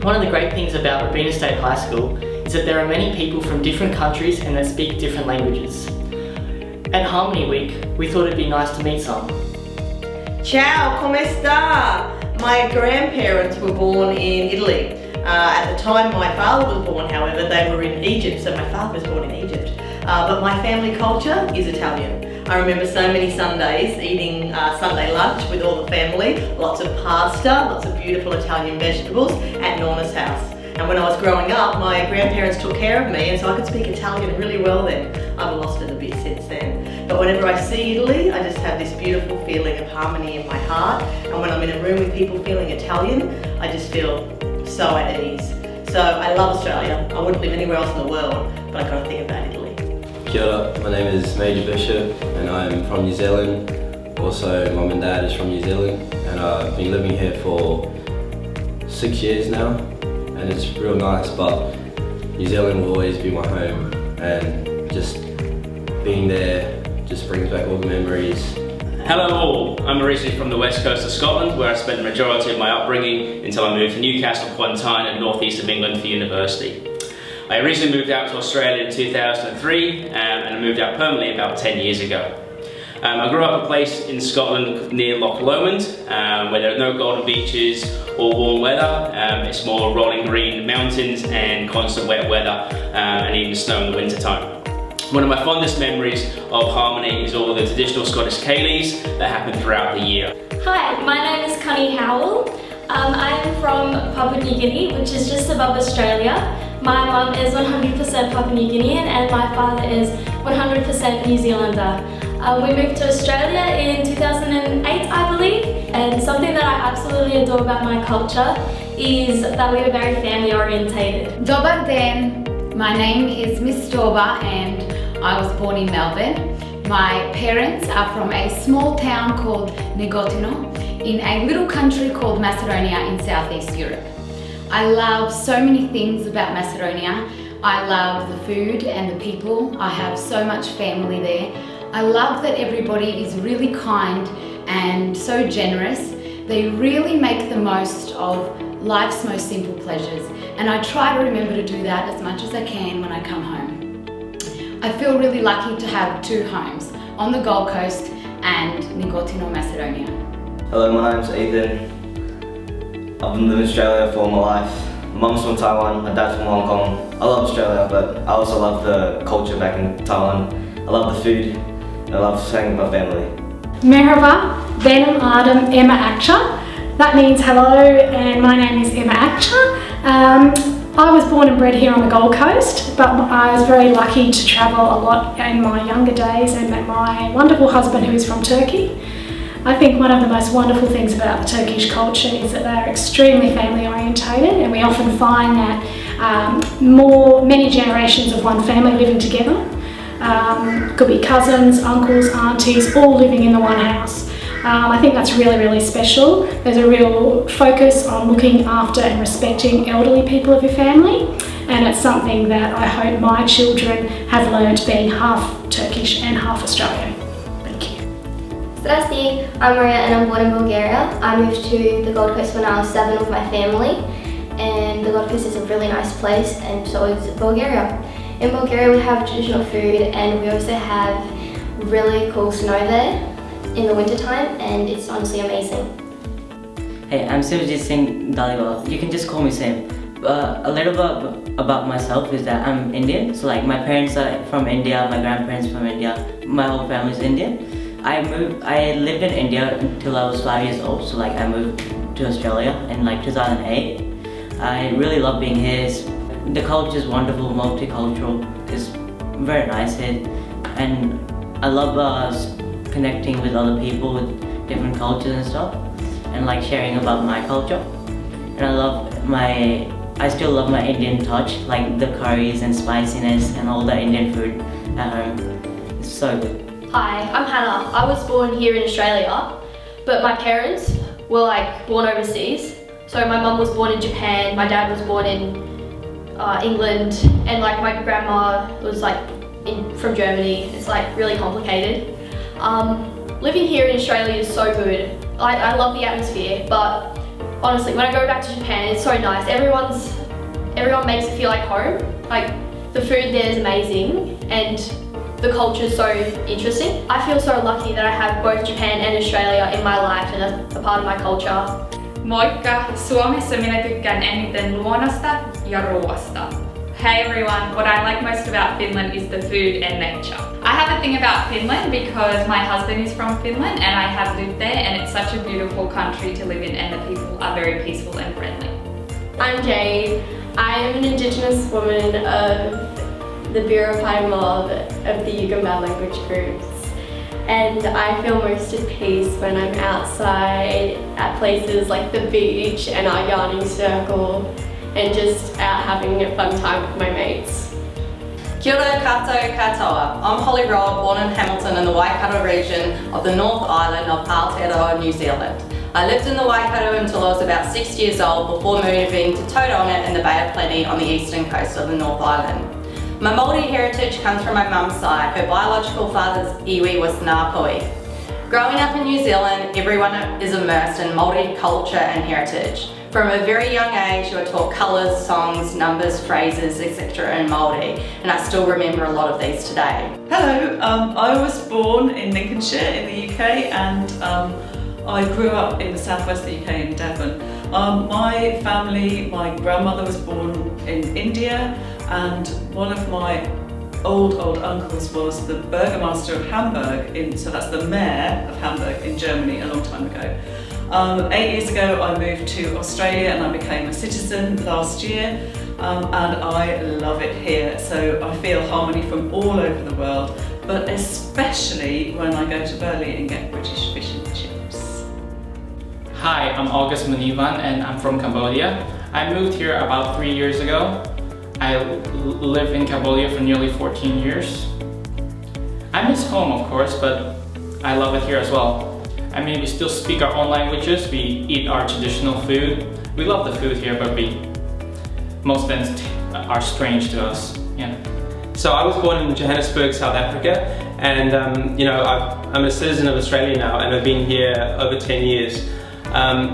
One of the great things about Robina State High School is that there are many people from different countries and that speak different languages. At Harmony Week, we thought it'd be nice to meet some. Ciao, come sta? My grandparents were born in Italy. At the time my father was born, however, they were in Egypt, so my father was born in Egypt. But my family culture is Italian. I remember so many Sundays eating Sunday lunch with all the family, lots of pasta, lots of beautiful Italian vegetables at Nonna's house. And when I was growing up, my grandparents took care of me, and so I could speak Italian really well then. I've lost it a bit since then. But whenever I see Italy, I just have this beautiful feeling of harmony in my heart. And when I'm in a room with people feeling Italian, I just feel so at ease. So I love Australia. I wouldn't live anywhere else in the world, but I gotta think about Italy. Kia ora, my name is Major Bishop and I'm from New Zealand. Also, Mum and Dad is from New Zealand and I've been living here for 6 years now and it's real nice, but New Zealand will always be my home and just being there just brings back all the memories. Hello all, I'm originally from the west coast of Scotland where I spent the majority of my upbringing until I moved to Newcastle upon Tyne in the northeast of England for university. I originally moved out to Australia in 2003 and I moved out permanently about 10 years ago. I grew up in a place in Scotland near Loch Lomond where there are no golden beaches or warm weather. It's more rolling green mountains and constant wet weather and even snow in the winter time. One of my fondest memories of Harmony is all the traditional Scottish ceilidhs that happen throughout the year. Hi, my name is Connie Howell. I'm from Papua New Guinea, which is just above Australia. My mum is 100% Papua New Guinean and my father is 100% New Zealander. We moved to Australia in 2008, I believe, and something that I absolutely adore about my culture is that we are very family orientated. Dobar den, my name is Miss Dorba and I was born in Melbourne. My parents are from a small town called Negotino in a little country called Macedonia in Southeast Europe. I love so many things about Macedonia. I love the food and the people. I have so much family there. I love that everybody is really kind and so generous. They really make the most of life's most simple pleasures. And I try to remember to do that as much as I can when I come home. I feel really lucky to have two homes, on the Gold Coast and Negotino, Macedonia. Hello, my name's Ethan. I've been living in Australia for all my life. My mum's from Taiwan, my dad's from Hong Kong. I love Australia, but I also love the culture back in Taiwan. I love the food, and I love staying with my family. Merhaba, benim adım Emma Akça. That means hello, and my name is Emma Akça. I was born and bred here on the Gold Coast, but I was very lucky to travel a lot in my younger days and met my wonderful husband who is from Turkey. I think one of the most wonderful things about the Turkish culture is that they are extremely family orientated, and we often find that many generations of one family living together. Could be cousins, uncles, aunties, all living in the one house. I think that's really, really special. There's a real focus on looking after and respecting elderly people of your family, and it's something that I hope my children have learned being half Turkish and half Australian. Thank you. Zdrasti, I'm Maria and I'm born in Bulgaria. I moved to the Gold Coast when I was 7 with my family, and the Gold Coast is a really nice place, and so is Bulgaria. In Bulgaria we have traditional food and we also have really cool snow there in the winter time, and it's honestly amazing. Hey, I'm Sivajit Singh Dhaliwal. You can just call me Sam. A little bit about myself is that I'm Indian. So like my parents are from India, my grandparents from India, my whole family is Indian. I lived in India until I was 5 years old. So like I moved to Australia in like 2008. I really love being here. The culture is wonderful, multicultural. It's very nice here, and I love connecting with other people with different cultures and stuff, and like sharing about my culture. And I still love my Indian touch, like the curries and spiciness and all the Indian food at home. It's so good. Hi, I'm Hannah. I was born here in Australia, but my parents were like born overseas. So my mum was born in Japan, my dad was born in England, and like my grandma was like from Germany. It's like really complicated. Living here in Australia is so good. I love the atmosphere, but honestly, when I go back to Japan, it's so nice. Everyone makes it feel like home. Like, the food there is amazing and the culture is so interesting. I feel so lucky that I have both Japan and Australia in my life and a part of my culture. Moikka! Suomessa minä tykkään eniten luonnosta ja ruoasta. Hey everyone, what I like most about Finland is the food and nature. I have a thing about Finland because my husband is from Finland and I have lived there, and it's such a beautiful country to live in, and the people are very peaceful and friendly. I'm Jade. I am an Indigenous woman of the Biripai mob of the Yugambeh language groups. And I feel most at peace when I'm outside at places like the beach and our yarning circle and just out having a fun time with my mates. Kia ora koutou katoa. I'm Holly Robb, born in Hamilton in the Waikato region of the North Island of Aotearoa, New Zealand. I lived in the Waikato until I was about 6 years old before moving to Tauranga in the Bay of Plenty on the eastern coast of the North Island. My Māori heritage comes from my mum's side. Her biological father's iwi was Ngāpui. Growing up in New Zealand, everyone is immersed in Māori culture and heritage. From a very young age, you are taught colours, songs, numbers, phrases, etc. in Māori, and I still remember a lot of these today. Hello, I was born in Lincolnshire in the UK, and I grew up in the southwest of the UK in Devon. My family, my grandmother was born in India, and one of my old uncles was the Burgomaster of Hamburg, so that's the mayor of Hamburg in Germany a long time ago. 8 years ago I moved to Australia and I became a citizen last year, and I love it here. So I feel harmony from all over the world, but especially when I go to Burley and get British fish and chips. Hi, I'm August Manivan and I'm from Cambodia. I moved here about 3 years ago. I live in Cambodia for nearly 14 years. I miss home, of course, but I love it here as well. I mean, we still speak our own languages, we eat our traditional food. We love the food here, but most things are strange to us. Yeah. So I was born in Johannesburg, South Africa, and you know, I'm a citizen of Australia now, and I've been here over 10 years.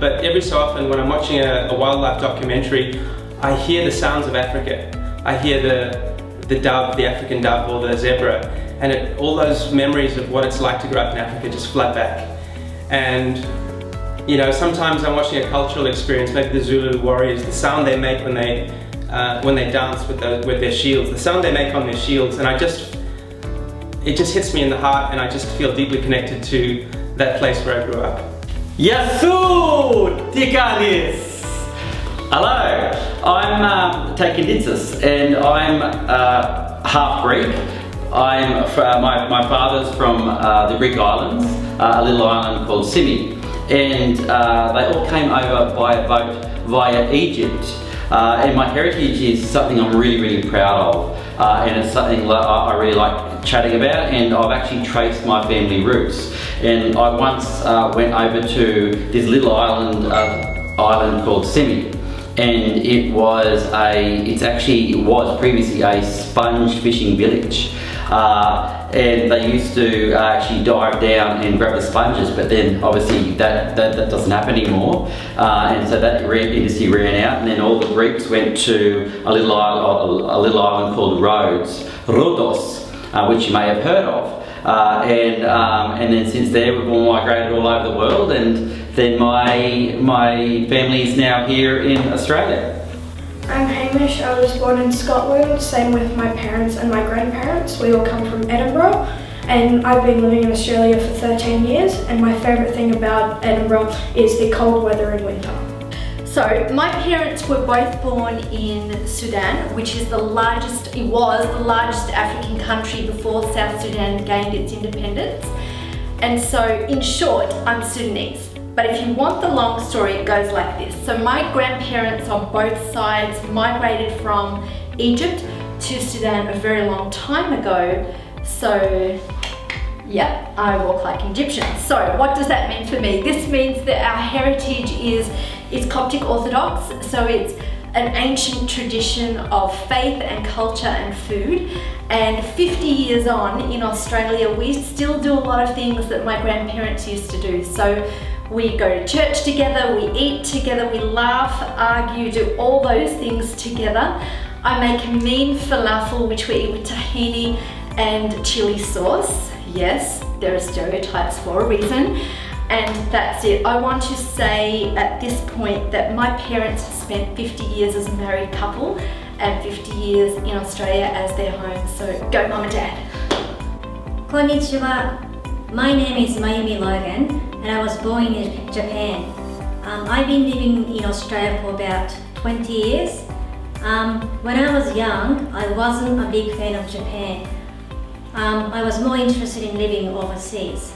But every so often, when I'm watching a wildlife documentary, I hear the sounds of Africa. I hear the dove, the African dove, or the zebra, and all those memories of what it's like to grow up in Africa just flood back. And you know, sometimes I'm watching a cultural experience, maybe the Zulu warriors, the sound they make when they dance with their shields, the sound they make on their shields, and it just hits me in the heart, and I just feel deeply connected to that place where I grew up. Yasu Tikanis! Hello, I'm Takiditsis, and I'm half Greek. My father's from the Greek islands, a little island called Simi, and they all came over by a boat via Egypt. And my heritage is something I'm really proud of, and it's something I really like chatting about, and I've actually traced my family roots. And I once went over to this little island called Simi, and it was previously a sponge fishing village. And they used to actually dive down and grab the sponges, but then obviously that doesn't happen anymore, and so that industry ran out, and then all the Greeks went to a little island called Rhodos, which you may have heard of, and then since there we've all migrated all over the world, and then my family is now here in Australia. I'm Hamish. I was born in Scotland, same with my parents and my grandparents. We all come from Edinburgh, and I've been living in Australia for 13 years, and my favourite thing about Edinburgh is the cold weather in winter. So my parents were both born in Sudan, which is it was the largest African country before South Sudan gained its independence. And so in short, I'm Sudanese. But if you want the long story, it goes like this. So my grandparents on both sides migrated from Egypt to Sudan a very long time ago. So yeah, I walk like an Egyptian. So what does that mean for me? This means that our heritage is Coptic Orthodox. So it's an ancient tradition of faith and culture and food. And 50 years on in Australia, we still do a lot of things that my grandparents used to do. So We go to church together, we eat together, we laugh, argue, do all those things together. I make a mean falafel which we eat with tahini and chili sauce. Yes, there are stereotypes for a reason. And that's it. I want to say at this point that my parents have spent 50 years as a married couple and 50 years in Australia as their home. So go Mum and Dad. Konnichiwa. My name is Mayumi Logan and I was born in Japan. I've been living in Australia for about 20 years. When I was young, I wasn't a big fan of Japan. I was more interested in living overseas.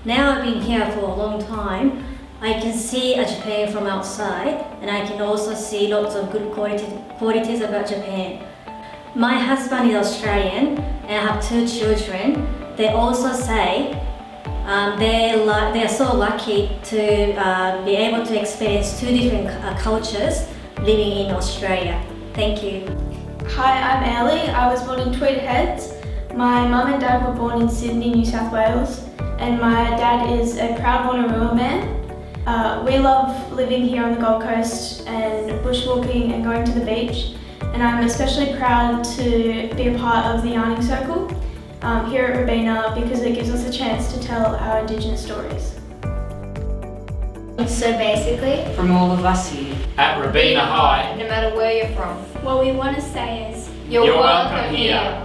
Now I've been here for a long time. I can see Japan from outside and I can also see lots of good qualities about Japan. My husband is Australian and I have 2 children. They also say they're so lucky to be able to experience 2 different cultures living in Australia. Thank you. Hi, I'm Ellie. I was born in Tweed Heads. My mum and dad were born in Sydney, New South Wales, and my dad is a proud Wanneroo man. We love living here on the Gold Coast and bushwalking and going to the beach, and I'm especially proud to be a part of the Yarning Circle here at Robina because it gives us a chance to tell our Indigenous stories. So basically, from all of us here at Robina High, no matter where you're from, what we want to say is, you're welcome here.